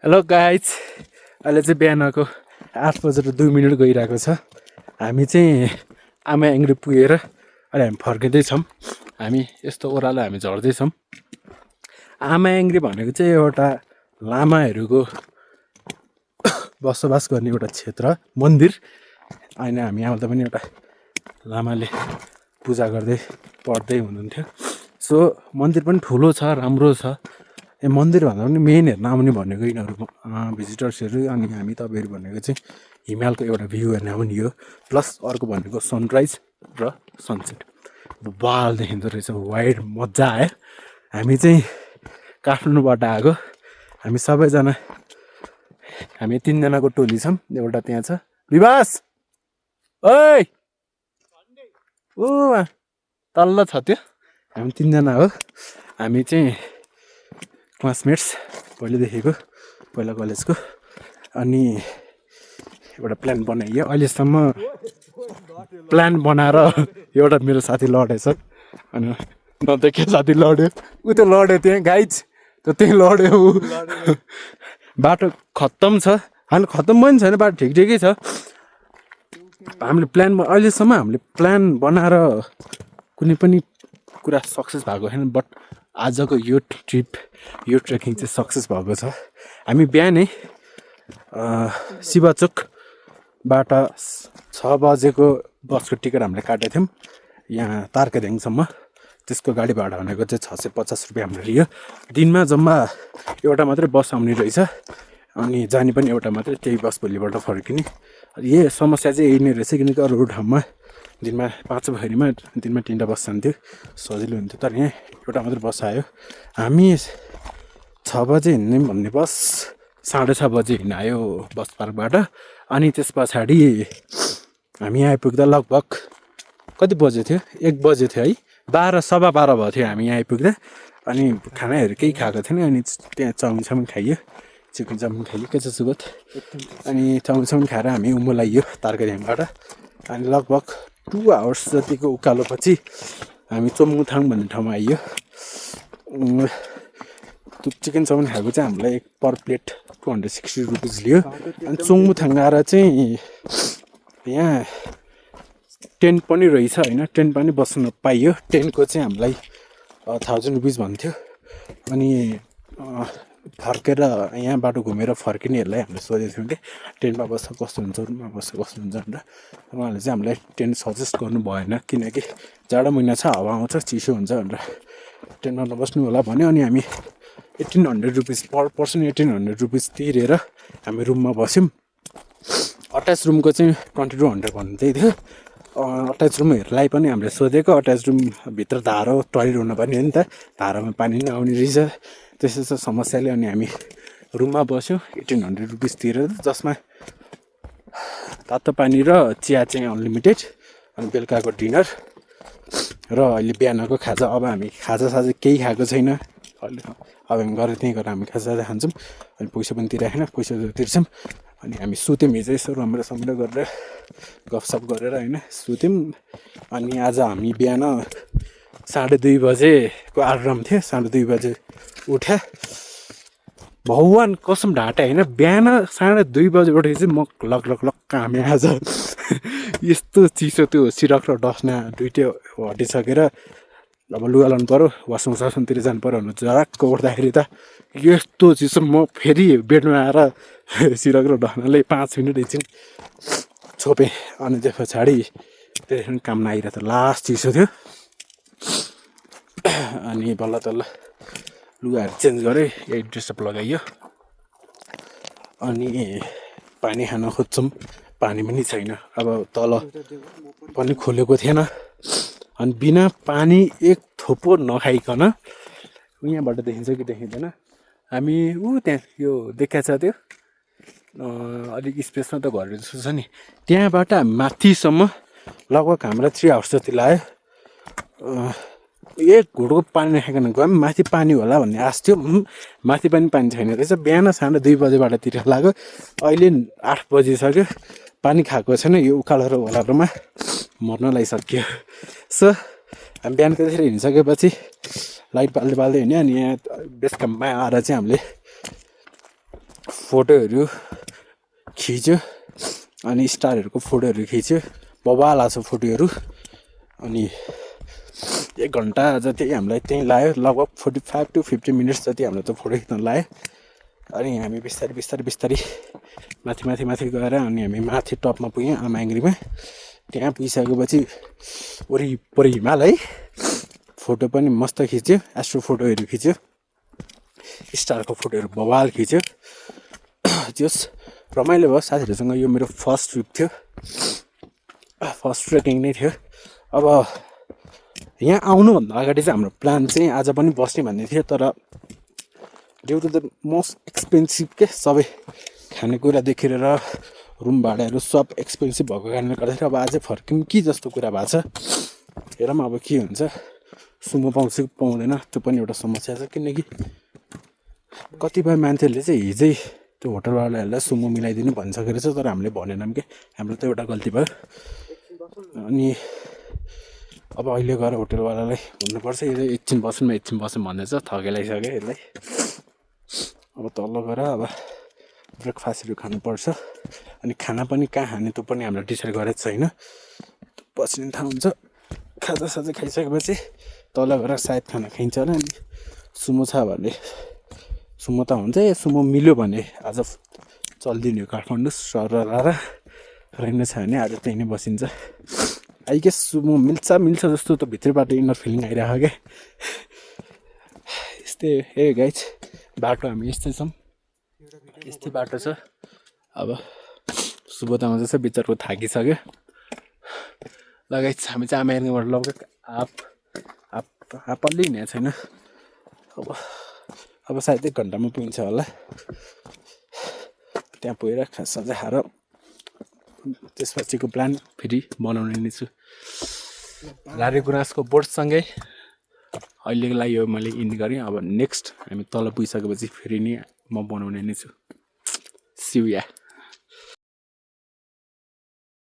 Hello guys, अहिले चाहिँ बिहानको 8:02 गइरहेको छ। हामी चाहिँ आमा एङ्ग्री पुगेर अहिले हामी फर्किँदैछौँ। हामी यस्तो ओह्रालो हामी झर्दैछौँ। आमा एङ्ग्री भनेको चाहिँ एउटा लामाहरूको बसोबास गर्ने एउटा क्षेत्र मन्दिर। अहिले हामी आउँदा पनि एउटा लामाले पूजा गर्दै पढ्दै हुनुहुन्थ्यो। सो मन्दिर पनि ठुलो छ, राम्रो छ। मन्दिर भन्दा पनि मेन हेर्न आउने भनेको यिनीहरू भिजिटर्सहरू, अनि हामी तपाईँहरू भनेको चाहिँ हिमालको एउटा भ्यू हेर्न आउने हो। प्लस अर्को भनेको सनराइज र सनसेट बाल देखिँदो रहेछ, वाइड मजा आयो। हामी चाहिँ काठमाडौँबाट आएको, हामी सबैजना, हामी 3जनाको टोली छौँ। एउटा त्यहाँ छ विवास, ओइ ऊ तल्लो छ त्यो। हामी 3जना हो। हामी चाहिँ क्लासमेट्स पहिलेदेखिको, पहिला कलेजको। अनि एउटा प्लान बनाइयो। अहिलेसम्म प्लान बनाएर एउटा मेरो साथी लडेछ, अनि नदेखे साथी लड्यो। ऊ त लड्यो त्यहाँ गाइज, त त्यहीँ लड्यो ऊ। बाटो खत्तम छ, हामी खत्तम पनि छैन, बाटो ठिकै छ। हामीले अहिलेसम्म हामीले प्लान बनाएर कुनै पनि कुरा सक्सेस भएको छैन। बट आजको यो ट्रिप, यो ट्रेकिङ चाहिँ सक्सेस भएको छ। हामी बिहानै शिवचोकबाट 6 बजेको बसको टिकट हामीले काटेको थियौँ यहाँ तारकादेङसम्म। त्यसको गाडी भाडा भनेको चाहिँ 650 रुपियाँ हाम्रो लियो। दिनमा जम्मा एउटा मात्रै बस आउने रहेछ, अनि जाने पनि एउटा मात्रै, त्यही बस भोलिबाट फर्किने। यही समस्या चाहिँ यही नै रहेछ, किनकि अरू ठाउँमा दिनमा 5 बजीमा दिनमा 3टा बस जान्थ्यो, सजिलो हुन्थ्यो। तर यहाँ एउटा मात्रै बस आयो। हामी 6 बजे हिँड्ने भन्ने बस 6:30 बजे हिँड्न आयो बस पार्कबाट। अनि त्यस पछाडि हामी आइपुग्दा लगभग कति बजे थियो, 1 बजे थियो है, 12:15 भएको थियो हामी यहाँ आइपुग्दा। अनि खानाहरू केही खाएको थिएन, अनि त्यहाँ चाउमिन खाइयो, चिकन चाउमिन खाइयो, के छ सुगत। अनि चाउमिन खाएर हामी उँभो लाग्यो तारकादेङबाट। अनि लगभग 2 आवर्स जतिको उकालोपछि हामी चोम्बुथाङ भन्ने ठाउँमा आइयो। त्यो चिकन चाउमिन खाएको चाहिँ हामीलाई पर प्लेट 260 रुपिस लियो। अनि चोम्बुथाङ आएर चाहिँ यहाँ टेन्ट पनि रहेछ होइन, टेन्ट पनि बस्न पाइयो। टेन्टको चाहिँ हामीलाई 1000 रुपिस भन्थ्यो। अनि फर्केर यहाँ बाटो घुमेर फर्किनेहरूलाई हामीले सोधेको थियौँ कि टेन्टमा बस्दा कस्तो हुन्छ, रुममा बस्दा कस्तो हुन्छ भनेर। उहाँहरूले चाहिँ हामीलाई टेन्ट सजेस्ट गर्नु भएन, किनकि जाडो महिना छ, हावा आउँछ, चिसो हुन्छ भनेर टेन्टमा नबस्नु होला भन्यो। अनि हामी 1800 रुपिस पर पर्सन 1800 रुपिस तिरेर हामी रुममा बस्यौँ। अट्याच रुमको चाहिँ 2200 भन्दै थियो। अट्याच रुमहरूलाई पनि हामीले सोधेको, अट्याच रुमभित्र धारो टोइलेट हुनुपर्ने हो नि त, धारोमा पानी नै आउने रहेछ। त्यसो समस्याले अनि हामी रुममा बस्यौँ 1800 रुपिस तिरेर, जसमा तातो पानी र चिया चाहिँ अनलिमिटेड। अनि बेलुकाको डिनर र अहिले बिहानको खाजा। अब हामी खाजासाजा केही खाएको छैन, अब हामी गएर त्यहीँ गएर हामी खाजासाजा खान्छौँ। अनि पैसा पनि तिरेको छैन, पैसा तिर्छौँ। अनि हामी सुत्यौँ हिजो, यसो रमाइलो गरेर गफसफ गरेर होइन सुत्यौँ। अनि आज हामी बिहान 2:30 बजेको अलार्म थियो, 2:30 बजे उठ्या। भगवान् कसम ढाँटे होइन, बिहान 2:30 बजे उठेको चाहिँ म लक कामे आज। यस्तो चिसो, त्यो सिरक र डस्ना दुइटै हटिसकेर अब लुगा लाउनु पऱ्यो, वासरुमतिर जानु पऱ्यो भने जराक्क उठ्दाखेरि त यस्तो चिसो। म फेरि बेडमा आएर सिरक र डस्नाले 5 मिनट एकछिन छोपेँ। अनि त्यस पछाडि त्यहाँदेखि काम नआइरहेको थियो, लास्ट चिसो थियो। अनि बल्ल तल्ल लुगाहरू चेन्ज गरेँ, यही ड्रेसअप लगाइयो। अनि पानी खान खोज्छौँ, पानी पनि छैन। अब तल पनि खोलेको थिएन। अनि बिना पानी एक थोपो नखाइकन, यहाँबाट देखिन्छ कि देखिँदैन, हामी त्यहाँ यो देखाएको छ त्यो अलिक स्पेसमा त घर जस्तो छ नि, त्यहाँबाट माथिसम्म लगभग हामीलाई 3 आवर्स जति लाग्यो। एक घुटको पानी नखाइकन गयौँ। माथि पानी होला भन्ने आश थियो, माथि पनि पानी छैन रहेछ। बिहान 2:30 बजेबाट तिर लाग्यो, अहिले 8 बजिसक्यो, पानी खाएको छैन। यो उकालो र ओह्रालोमा मर्न लागिसक्यो। सो हामी बिहानको त्यसरी हिँडिसकेपछि लाइट बाल्दै हिँड्यो। अनि यहाँ बेस क्याम्पमा आएर चाहिँ हामीले फोटोहरू खिच्यो अनि स्टारहरूको फोटोहरू खिच्यो बबाल आएको छ फोटोहरू अनि 1 घन्टा जति हामीलाई त्यहीँ लाग्यो लगभग 45 to 50 मिनट्स जति हामीलाई त्यो फोटो खिच्न लाग्यो अनि हामी बिस्तारै माथि गएर अनि हामी माथि टपमा पुग्यौँ आमाङ्ग्रीमा त्यहाँ पुगिसकेपछि वरिपरि हिमाल है फोटो पनि मस्त खिच्यो एस्ट्रो फोटोहरू खिच्यो स्टारको फोटोहरू बवाल खिच्यो जस रमाइलो भयो साथीहरूसँग यो मेरो फर्स्ट ट्रिप थियो फर्स्ट ट्रेकिङ नै थियो अब यहाँ आउनुभन्दा अगाडि चाहिँ हाम्रो प्लान चाहिँ आज पनि बस्ने भन्ने थियो तर due to the most expensive के सबै खानेकुरादेखि लिएर रुम भाडाहरू सब एक्सपेन्सिभ भएको कारणले गर्दाखेरि अब अझै फर्क्यौँ कि जस्तो कुरा भएको छ हेरौँ अब के हुन्छ सुमो पाउँछ कि पाउँदैन त्यो पनि एउटा समस्या छ किनकि कतिपय मान्छेहरूले चाहिँ हिजै त्यो होटलवालाहरूलाई सुमो मिलाइदिनु भनिसकेको रहेछ तर हामीले भनेनौँ कि हाम्रो त एउटा गल्ती भयो अनि अब अहिले गएर होटलवालालाई भन्नुपर्छ यो एकछिन बसौँ भन्दैछ थकेलाइसक्यो यसलाई अब तल गएर अब ब्रेकफास्टहरू खानुपर्छ अनि खाना पनि कहाँ खाने त्यो पनि हामीले डिसाइड गरेको छैन बस्ने ठाउँ हुन्छ खाजासाजा खाइसकेपछि तल गएर सायद खाना खाइन्छ होला अनि सुमो छ भने सुमो त हुन्छ सुमो मिल्यो भने आज चलिदिने हो काठमाडौँ सर रहेन छ भने आज त्यहीँ नै बसिन्छ आई गेस सुमो मिल्छ जस्तो त भित्रबाट इनर फिलिङ आइरहेको क्या यस्तै हे गाइज बाटो हामी यस्तै बाटो छ अब सुबोध आउँदैछ बिचरको थाकिसक्यो लगाइछ हामी चाहिँ आमार्गबाट लगभग हाफ अलि हिँडेको छैन अब सायद 1 घन्टामा पुगिन्छ होला त्यहाँ पुगेर खाजा खाएर त्यसपछिको प्लान फेरि बनाउने नै छु लारे गुराँसको बोटसँगै अहिलेको लागि यो मैले इन्ड गरेँ अब नेक्स्ट हामी तल पुगिसकेपछि फेरि नि म बनाउने नै छु सिउ या